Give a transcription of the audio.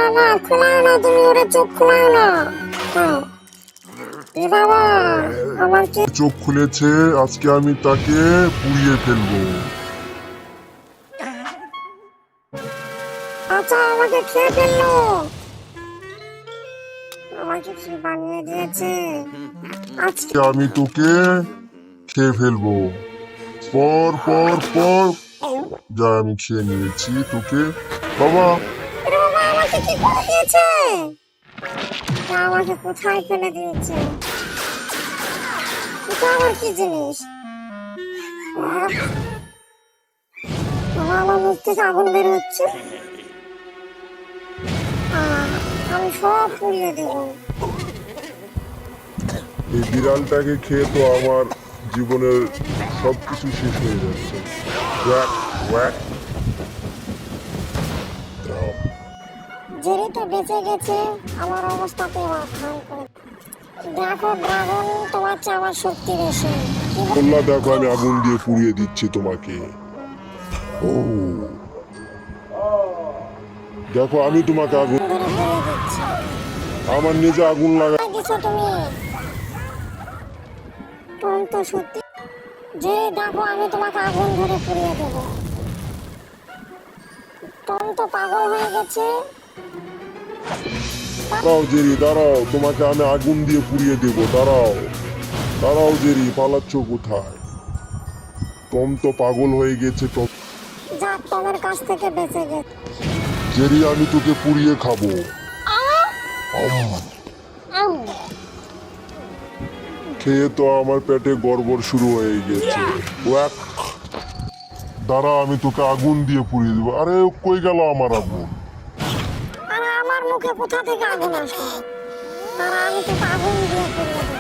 বাবা খোলাও না, তুমি ওরে চোখ খোলাও না। হ্যাঁ। এ বাবা আমার কি চোখ খুলেছে, আজকে আমি তাকে পুড়িয়ে ফেলবো। আচ্ছা আমাকে খেয়ে ফেললো, আমাকে কি বানিয়ে দিয়েছে আজকে। আমি তোকে খেয়ে ফেলবো। পর পর পর যা, আমি খেয়ে নিয়েছি তোকে। বাবা, এ বাবা আমাকে কি করে দিয়েছে, আমাকে কোথায় ফেলে দিয়েছে, এটা আবার কি জিনিস। বাবা আমার মুখ থেকে আগুন বের হচ্ছে, আমি সব পুড়িয়ে দেবো। এই বিড়ালটাকে খেয়ে তো আমার জীবনের সবকিছু শেষ হয়ে যাচ্ছে। Walk walk. জেরি তো বেঁচে গেছে, আমার অবস্থাতে এবার ভয়ঙ্কর। দেখো ড্রাগন, তোমার চেয়ে আমার শক্তি বেশি। কি বল- বললা, দেখো আমি আগুন দিয়ে পুড়িয়ে দিচ্ছি তোমাকে। ও দেখো, আমি তোমাকে আগুন, ধরে পুড়িয়ে দিচ্ছি। আমার নিজে আগুন লাগা। কোথায় দিছো তুমি, তুমি তো সত্যি। যে দেখো আমি তোমাকে আগুন ধরে পুড়িয়ে দেবো। টম তো পাগল হয়ে গেছে। দাঁড়াও জেরি, দাঁড়াও, তোমাকে আমি আগুন দিয়ে পুড়িয়ে দেবো। দাঁড়াও দাঁড়াও জেরি, পালাচ্ছ কোথায়? টম তো পাগল হয়ে গেছে। টম, যা টমের কাছ থেকে বেঁচে গেছে। জেরি আমি তোকে পুড়িয়ে খাবো। আম, খেয়ে তো আমার পেটে গড়বড় শুরু হয়ে গেছে। ওয়াক। দাঁড়া, আমি তোকে আগুন দিয়ে পুড়িয়ে দেবো। আরে কই গেল আমার আগুন? আর আমার মুখে কোথা থেকে আগুন আসলো, আর আমি তো আগুন দিয়ে পুড়িয়ে দেবো।